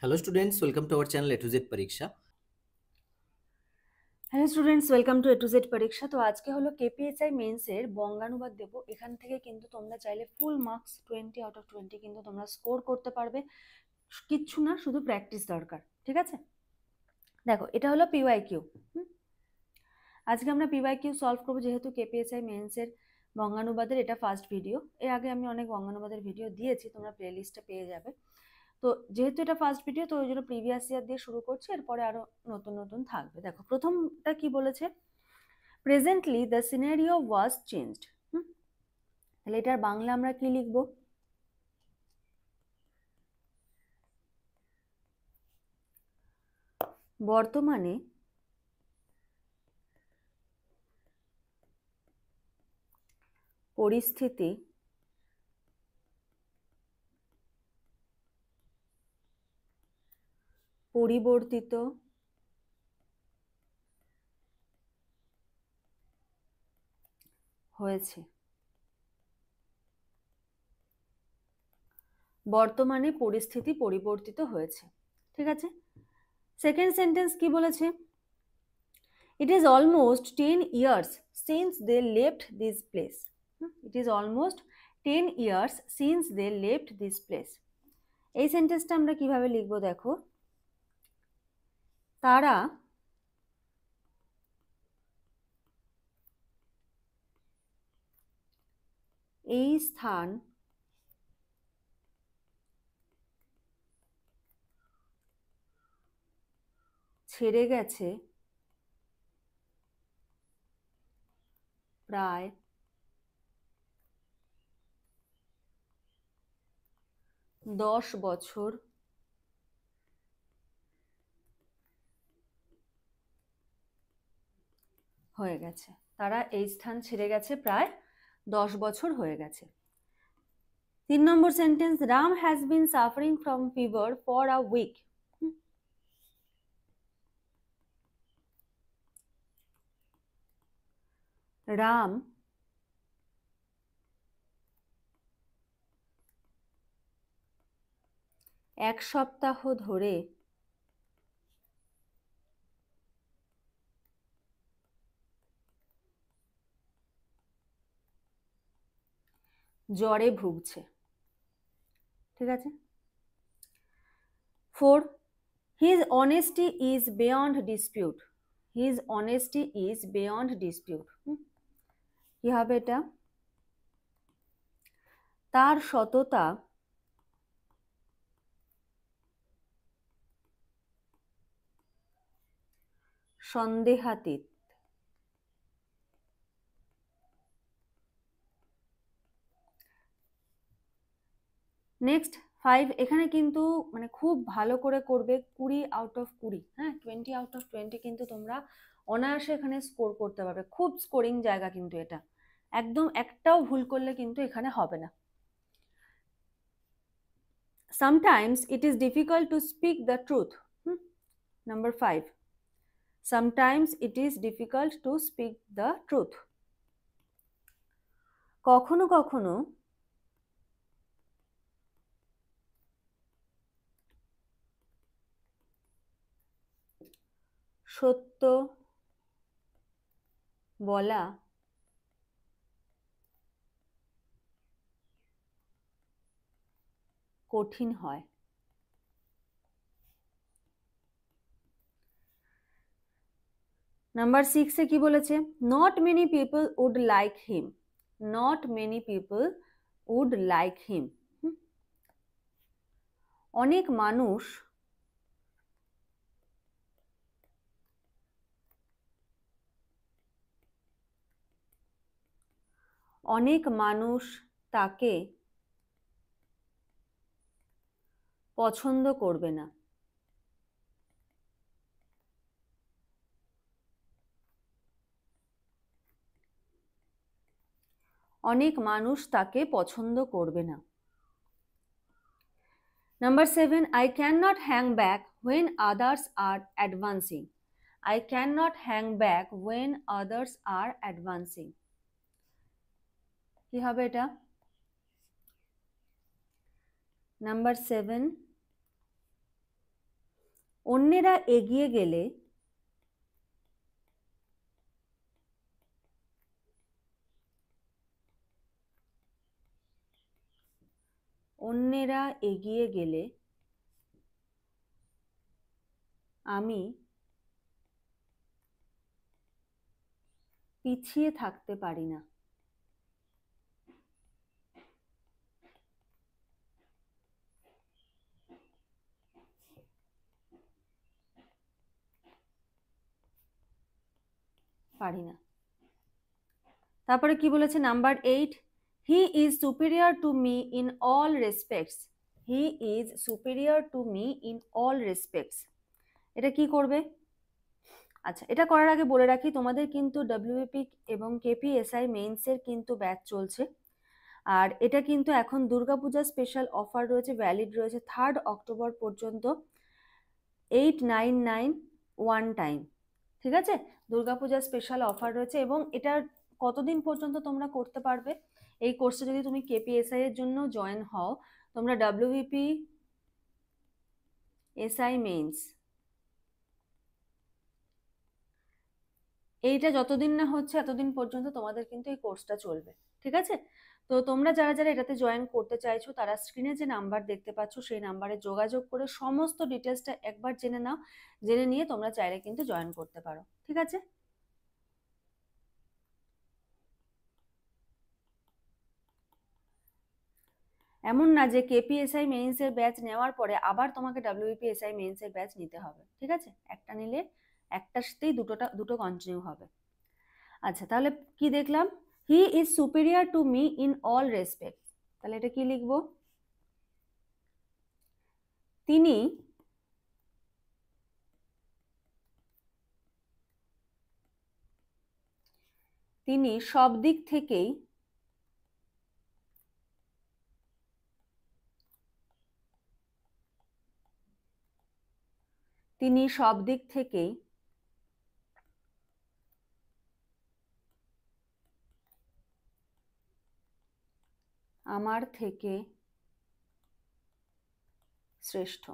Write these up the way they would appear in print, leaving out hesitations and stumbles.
Hello students, welcome to our channel A to Z Pariksha. Hello students, welcome to A to Z Pariksha. তো আজকে হলো KPSI মেন্সের বঙ্গানুবাদ দেবো। এখান থেকে কিন্তু তোমরা চাইলে ফুল মার্কস 20 আউট অফ 20 কিন্তু তোমরা স্কোর করতে পারবে। কিচ্ছু না, শুধু প্র্যাকটিস দরকার। ঠিক আছে, দেখো এটা হলো পিওয়াইকিউ। আজকে আমরা পিওয়াইকিউ সলভ করবো, যেহেতু কেপিএসআই মেন্সের বঙ্গানুবাদের এটা ফার্স্ট ভিডিও। এর আগে আমি অনেক বঙ্গানুবাদের ভিডিও দিয়েছি, তোমরা প্লেলিস্টে পেয়ে যাবে। তো যেহেতু এটা ফার্স্ট ভিডিও, তো ওই জন্য প্রিভিয়াস ইয়ার দিয়ে শুরু করছি, এরপরে আরো নতুন নতুন থাকবে। দেখো প্রথমটা কি বলেছে, presently the scenario was changed. তাহলে এটার বাংলা আমরা কি লিখব? বর্তমানে পরিস্থিতি পরিবর্তিত হয়েছে। বর্তমানে পরিস্থিতি পরিবর্তিত হয়েছে। ঠিক আছে, সেকেন্ড সেন্টেন্স কি বলেছে? It is almost 10 years since they left this place. It is almost 10 years since they left this place. এই সেন্টেন্সটা আমরা কিভাবে লিখবো? দেখো, তারা এই স্থান ছেড়ে গেছে প্রায় 10 বছর হয়ে গেছে। তারা এই স্থান ছেড়ে গেছে প্রায় 10 বছর হয়ে গেছে। 3 number sentence, Ram has been suffering from fever for a week. Ram এক সপ্তাহ ধরে জ্বরে ভুগছে। ঠিক আছে, 4, his honesty is beyond dispute. His honesty is beyond dispute. কি হবে এটা? তার সততা সন্দেহাতীত। নেক্সট 5, এখানে কিন্তু মানে খুব ভালো করে করবে, 20 আউট অফ 20। হ্যাঁ, 20 আউট অফ 20 কিন্তু তোমরা অনায়াসে এখানে স্কোর করতে পারবে। খুব স্কোরিং জায়গা কিন্তু এটা, একদম একটাও ভুল করলে কিন্তু এখানে হবে না। Sometimes it is difficult to speak the truth. Number 5, sometimes it is difficult to speak the truth. কখনো কখনো সত্য বলা কঠিন হয়। নাম্বার 6 এ কি বলেছে? Not many people would like him. Not many people would like him. অনেক মানুষ অনেক মানুষ তাকে পছন্দ করবে না। অনেক মানুষ তাকে পছন্দ করবে না। Number 7, I cannot hang back when others are advancing. I cannot hang back when others are advancing. কি হবে এটা? Number 7, অন্যেরা এগিয়ে গেলে আমি পিছিয়ে থাকতে পারি না। তারপরে কি বলেছে number 8, he is superior to me in all respects. He is superior to me in all respects. এটা কি করবে? আচ্ছা, এটা করার আগে বলে রাখি তোমাদের কিন্তু ডব্লিউবিপি এবং কেপিএসআই মেইনসের কিন্তু ব্যাচ চলছে, আর এটা কিন্তু এখন দুর্গাপূজা স্পেশাল অফার রয়েছে, ভ্যালিড রয়েছে 3rd অক্টোবর পর্যন্ত, 8991 টাইম। ঠিক আছে, দুর্গাপূজা স্পেশাল অফার রয়েছে এবং এটা কতদিন পর্যন্ত তোমরা করতে পারবে? এই কোর্সে যদি তুমি কেপিএসআই এর জন্য জয়েন হও, তোমরা ডব্লিউবিপি এসআই মেইনস এইটা যতদিন না হচ্ছে এতদিন পর্যন্ত তোমাদের কিন্তু এই কোর্সটা চলবে। ঠিক আছে, তো তোমরা যারা যারা এটাতে জয়েন করতে চাইছো তারা স্ক্রিনে যে নাম্বার দেখতে পাচ্ছ সেই নাম্বারে যোগাযোগ করে সমস্ত ডিটেলসটা একবার জেনে নাও, জেনে নিয়ে তোমরা চাইলে কিন্তু জয়েন করতে পারো। ঠিক আছে, এমন না যে কেপিএসআই মেইনসের ব্যাচ নেওয়ার পরে আবার তোমাকে ডব্লিউবিপিএসআই মেইনসের ব্যাচ নিতে হবে। ঠিক আছে, একটা নিলে একটার সাথেই দুটো কন্টিনিউ হবে। আচ্ছা, তাহলে কি দেখলাম? He is superior to me in all respect. তাহলে এটা কি লিখবো? তিনি সব দিক থেকেই আমার থেকে শ্রেষ্ঠ।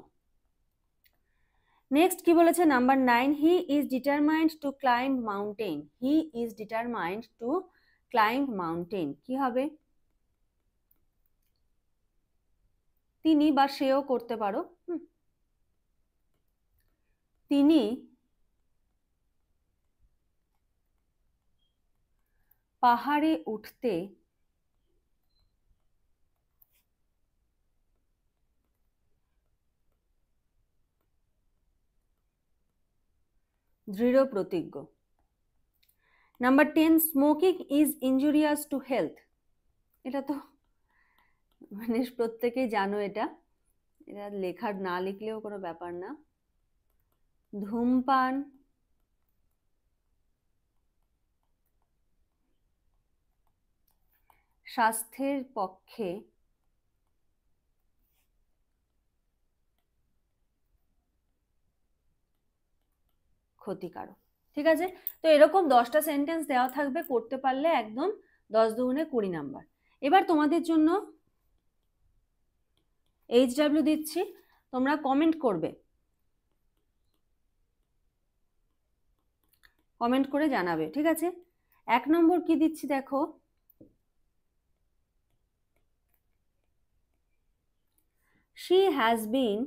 নেক্সট কি বলেছে number 9, he is determined to climb mountain. He is determined to climb mountain কি হবে? তিনি বা সেও করতে পারো। তিনি পাহাড়ে উঠতে দৃঢ় প্রতিজ্ঞ। Number 10, smoking is injurious to health. এটা তো মানে প্রত্যেকেই জানো, এটা লেখার না লিখলেও কোনো ব্যাপার না। ধূমপান স্বাস্থ্যের পক্ষে ক্ষতিকারক। ঠিক আছে, তো এরকম 10টা সেন্টেন্স দেওয়া থাকবে, করতে পারলে একদম 10 দুগুণে 20 নাম্বার। এবার তোমাদের জন্য HW দিচ্ছি, তোমরা কমেন্ট করবে, কমেন্ট করে জানাবে। ঠিক আছে, 1 নম্বর কি দিচ্ছি দেখো, she has been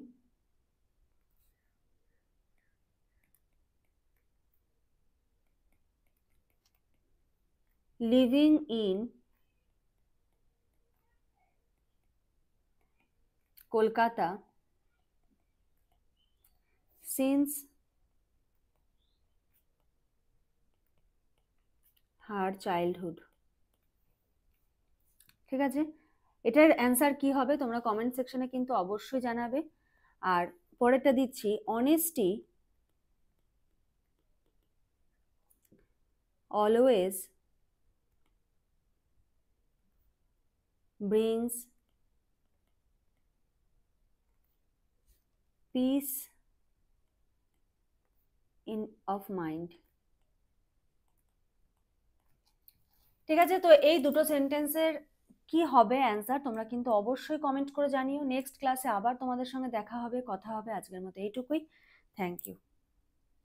living in Kolkata since her childhood। ঠিক আছে, এটার অ্যান্সার কি হবে তোমরা কমেন্ট সেকশনে কিন্তু অবশ্যই জানাবে। আর পরেরটা দিচ্ছি, honesty always brings peace of mind। ঠিক আছে, তো এই দুটো সেন্টেন্সের কি হবে অ্যান্সার তোমরা কিন্তু অবশ্যই কমেন্ট করে জানিও। নেক্সট ক্লাসে আবার তোমাদের সঙ্গে দেখা হবে, কথা হবে। আজকের মতো এইটুকুই। Thank you.